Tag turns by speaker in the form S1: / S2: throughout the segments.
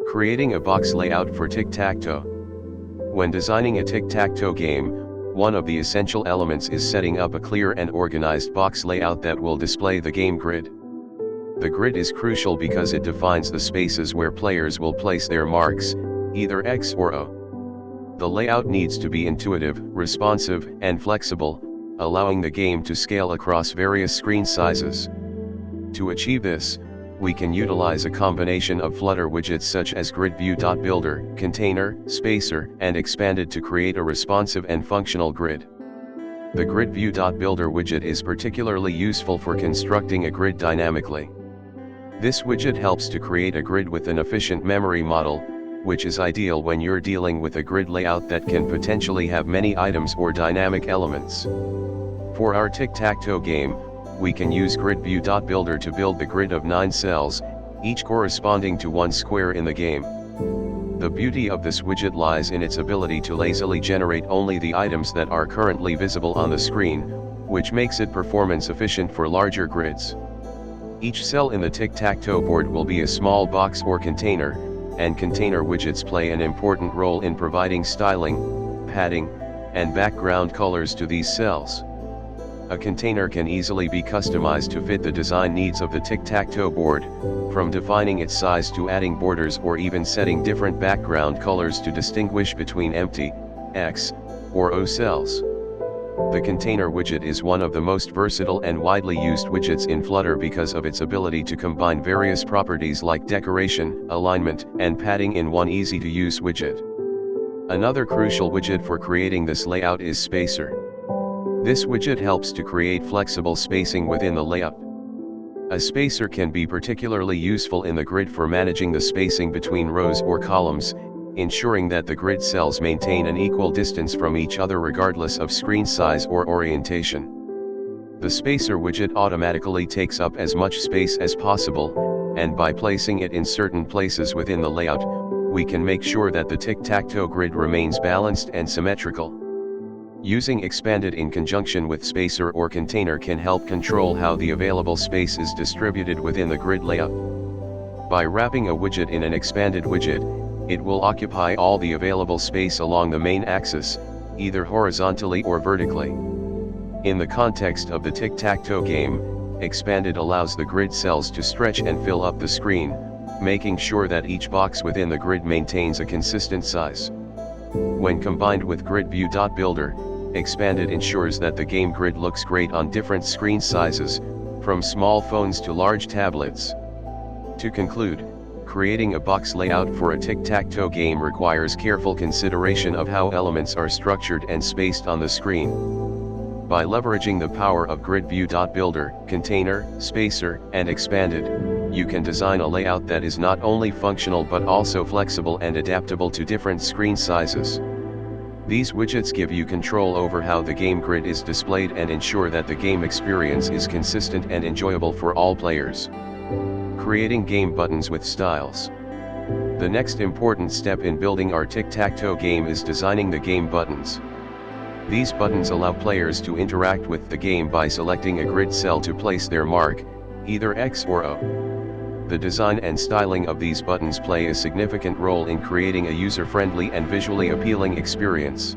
S1: Creating a box layout for Tic Tac Toe. When designing a Tic Tac Toe game, one of the essential elements is setting up a clear and organized box layout that will display the game grid. The grid is crucial because it defines the spaces where players will place their marks, either X or O. The layout needs to be intuitive, responsive, and flexible, allowing the game to scale across various screen sizes. To achieve this, we can utilize a combination of Flutter widgets such as Grid View Builder, Container, Spacer, and Expanded to create a responsive and functional grid. The Grid View Builder widget is particularly useful for constructing a grid dynamically. This widget helps to create a grid with an efficient memory model, which is ideal when you're dealing with a grid layout that can potentially have many items or dynamic elements. For our Tic Tac Toe game, we can use Grid View Builder to build the grid of 9 cells, each corresponding to one square in the game. The beauty of this widget lies in its ability to lazily generate only the items that are currently visible on the screen, which makes it performance efficient for larger grids. Each cell in the Tic Tac Toe board will be a small box or container, and container widgets play an important role in providing styling, padding, and background colors to these cells. A container can easily be customized to fit the design needs of the Tic Tac Toe board, from defining its size to adding borders or even setting different background colors to distinguish between empty, X, or O cells. The container widget is one of the most versatile and widely used widgets in Flutter because of its ability to combine various properties like decoration, alignment, and padding in one easy-to-use widget. Another crucial widget for creating this layout is Spacer. This widget helps to create flexible spacing within the layout. A spacer can be particularly useful in the grid for managing the spacing between rows or columns, ensuring that the grid cells maintain an equal distance from each other regardless of screen size or orientation. The spacer widget automatically takes up as much space as possible, and by placing it in certain places within the layout, we can make sure that the Tic Tac Toe grid remains balanced and symmetrical. Using Expanded in conjunction with Spacer or Container can help control how the available space is distributed within the grid layout. By wrapping a widget in an expanded widget, it will occupy all the available space along the main axis, either horizontally or vertically. In the context of the Tic Tac Toe game, Expanded allows the grid cells to stretch and fill up the screen, making sure that each box within the grid maintains a consistent size. When combined with Grid View Builder, Expanded ensures that the game grid looks great on different screen sizes, from small phones to large tablets. To conclude, creating a box layout for a Tic Tac Toe game requires careful consideration of how elements are structured and spaced on the screen. By leveraging the power of Grid View Builder, Container, Spacer, and Expanded, you can design a layout that is not only functional but also flexible and adaptable to different screen sizes. These widgets give you control over how the game grid is displayed and ensure that the game experience is consistent and enjoyable for all players. Creating game buttons with styles. The next important step in building our Tic Tac Toe game is designing the game buttons. These buttons allow players to interact with the game by selecting a grid cell to place their mark, either X or O. The design and styling of these buttons play a significant role in creating a user-friendly and visually appealing experience.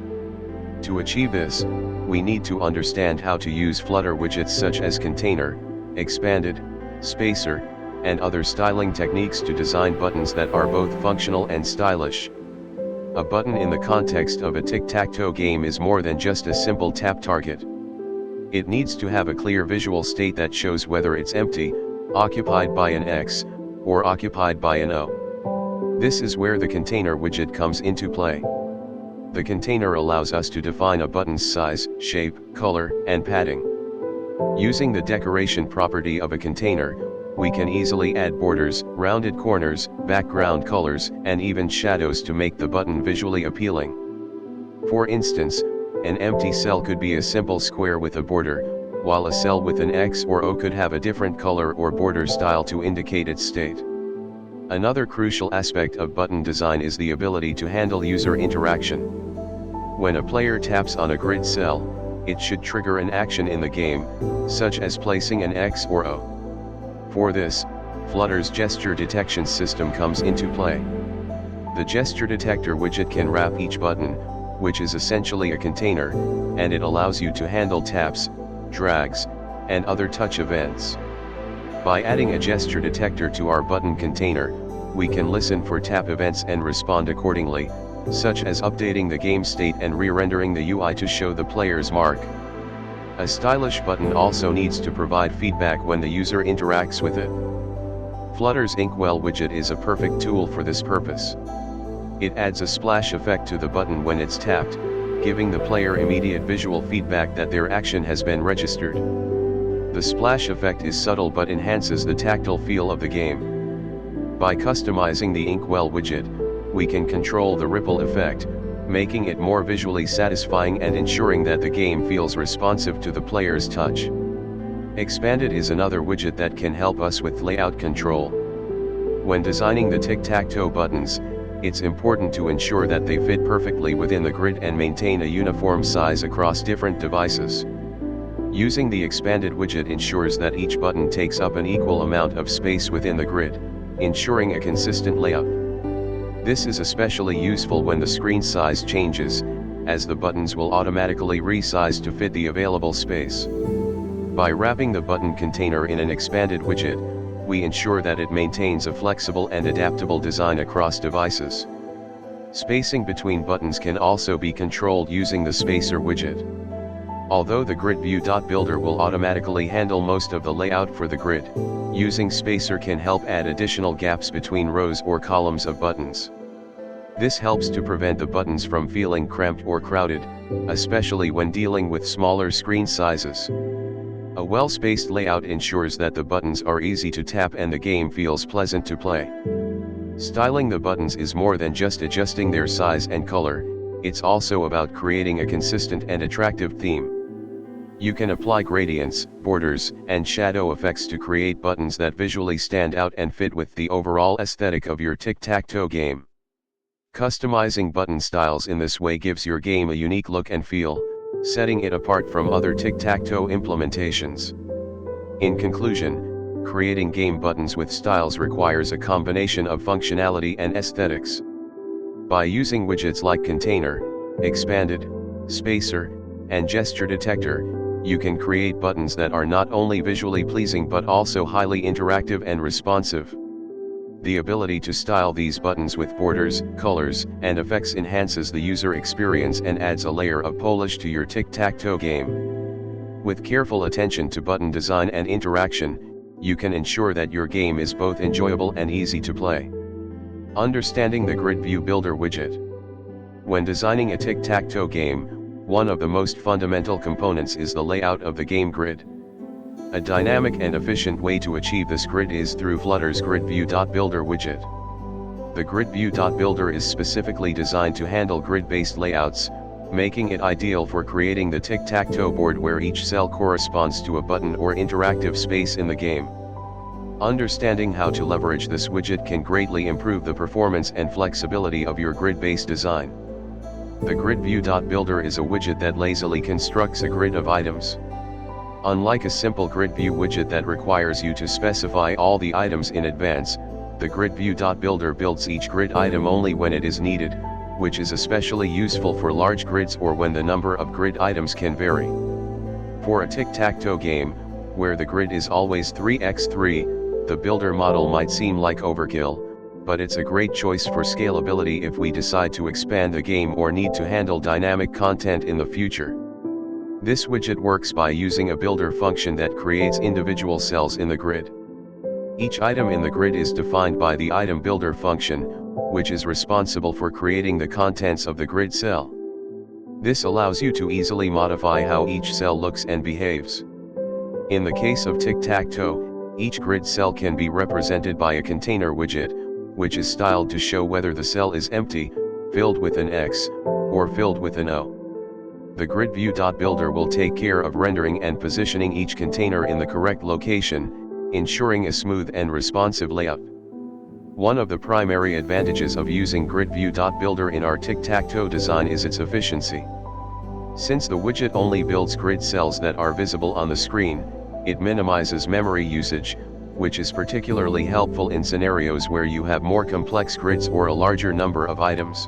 S1: To achieve this, we need to understand how to use Flutter widgets such as Container, Expanded, Spacer, and other styling techniques to design buttons that are both functional and stylish. A button in the context of a Tic Tac Toe game is more than just a simple tap target. It needs to have a clear visual state that shows whether it's empty, occupied by an X, or occupied by an O. This is where the Container widget comes into play. The container allows us to define a button's size, shape, color, and padding. Using the decoration property of a container, we can easily add borders, rounded corners, background colors, and even shadows to make the button visually appealing. For instance, an empty cell could be a simple square with a border, while a cell with an X or O could have a different color or border style to indicate its state. Another crucial aspect of button design is the ability to handle user interaction. When a player taps on a grid cell, it should trigger an action in the game, such as placing an X or O. For this, Flutter's gesture detection system comes into play. The gesture detector widget can wrap each button, which is essentially a container, and it allows you to handle taps, drags, and other touch events. By adding a gesture detector to our button container, we can listen for tap events and respond accordingly, such as updating the game state and re-rendering the UI to show the player's mark. A stylish button also needs to provide feedback when the user interacts with it. Flutter's Inkwell widget is a perfect tool for this purpose. It adds a splash effect to the button when it's tapped, giving the player immediate visual feedback that their action has been registered. The splash effect is subtle but enhances the tactile feel of the game. By customizing the Inkwell widget, we can control the ripple effect, making it more visually satisfying and ensuring that the game feels responsive to the player's touch. Expanded is another widget that can help us with layout control. When designing the Tic Tac Toe buttons, it's important to ensure that they fit perfectly within the grid and maintain a uniform size across different devices. Using the expanded widget ensures that each button takes up an equal amount of space within the grid, ensuring a consistent layout. This is especially useful when the screen size changes, as the buttons will automatically resize to fit the available space. By wrapping the button container in an expanded widget, we ensure that it maintains a flexible and adaptable design across devices. Spacing between buttons can also be controlled using the spacer widget. Although the grid view builder will automatically handle most of the layout for the grid, using spacer can help add additional gaps between rows or columns of buttons. This helps to prevent the buttons from feeling cramped or crowded, especially when dealing with smaller screen sizes. A well-spaced layout ensures that the buttons are easy to tap and the game feels pleasant to play. Styling the buttons is more than just adjusting their size and color, it's also about creating a consistent and attractive theme. You can apply gradients, borders, and shadow effects to create buttons that visually stand out and fit with the overall aesthetic of your tic-tac-toe game. Customizing button styles in this way gives your game a unique look and feel, setting it apart from other tic-tac-toe implementations. In conclusion, creating game buttons with styles requires a combination of functionality and aesthetics. By using widgets like Container, Expanded, Spacer, and Gesture Detector, you can create buttons that are not only visually pleasing but also highly interactive and responsive. The ability to style these buttons with borders, colors, and effects enhances the user experience and adds a layer of polish to your tic-tac-toe game. With careful attention to button design and interaction, you can ensure that your game is both enjoyable and easy to play. Understanding the Grid View Builder widget. When designing a tic-tac-toe game, one of the most fundamental components is the layout of the game grid. A dynamic and efficient way to achieve this grid is through Flutter's Grid View Builder widget. The Grid View Builder is specifically designed to handle grid-based layouts, making it ideal for creating the tic-tac-toe board where each cell corresponds to a button or interactive space in the game. Understanding how to leverage this widget can greatly improve the performance and flexibility of your grid-based design. The Grid View Builder is a widget that lazily constructs a grid of items. Unlike a simple grid view widget that requires you to specify all the items in advance, the Grid View Builder builds each grid item only when it is needed, which is especially useful for large grids or when the number of grid items can vary. For a tic-tac-toe game, where the grid is always 3x3, the builder model might seem like overkill, but it's a great choice for scalability if we decide to expand the game or need to handle dynamic content in the future. This widget works by using a builder function that creates individual cells in the grid. Each item in the grid is defined by the item builder function, which is responsible for creating the contents of the grid cell. This allows you to easily modify how each cell looks and behaves. In the case of tic-tac-toe, each grid cell can be represented by a container widget, which is styled to show whether the cell is empty, filled with an X, or filled with an O. The Grid View Builder will take care of rendering and positioning each container in the correct location, ensuring a smooth and responsive layout. One of the primary advantages of using Grid View Builder in our tic-tac-toe design is its efficiency. Since the widget only builds grid cells that are visible on the screen, it minimizes memory usage, which is particularly helpful in scenarios where you have more complex grids or a larger number of items.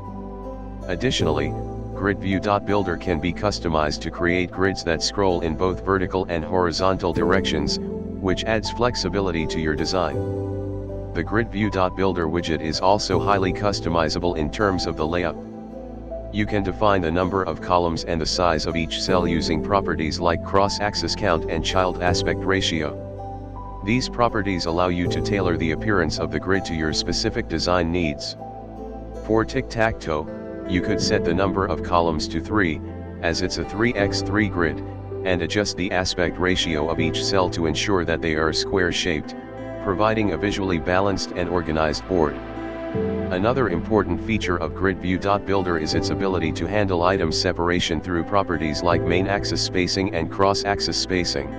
S1: Additionally, Grid View Builder can be customized to create grids that scroll in both vertical and horizontal directions, which adds flexibility to your design. The Grid View Builder widget is also highly customizable in terms of the layout. You can define the number of columns and the size of each cell using properties like cross-axis count and child aspect ratio. These properties allow you to tailor the appearance of the grid to your specific design needs. For Tic Tac Toe, you could set the number of columns to 3, as it's a 3x3 grid, and adjust the aspect ratio of each cell to ensure that they are square-shaped, providing a visually balanced and organized board. Another important feature of Grid View Builder is its ability to handle item separation through properties like main axis spacing and cross-axis spacing.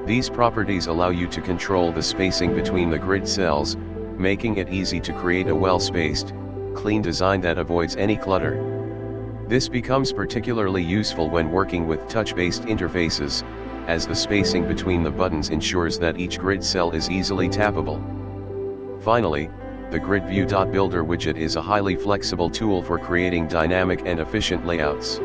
S1: These properties allow you to control the spacing between the grid cells, making it easy to create a well-spaced, clean design that avoids any clutter. This becomes particularly useful when working with touch-based interfaces, as the spacing between the buttons ensures that each grid cell is easily tappable. Finally, the Grid View Builder widget is a highly flexible tool for creating dynamic and efficient layouts.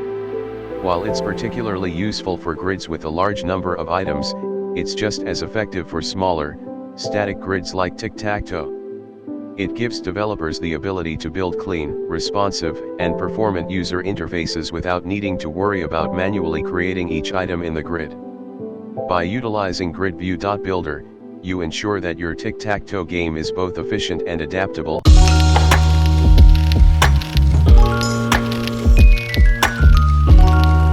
S1: While it's particularly useful for grids with a large number of items, it's just as effective for smaller, static grids like Tic Tac Toe. It gives developers the ability to build clean, responsive, and performant user interfaces without needing to worry about manually creating each item in the grid. By utilizing Grid View Builder, you ensure that your Tic Tac Toe game is both efficient and adaptable.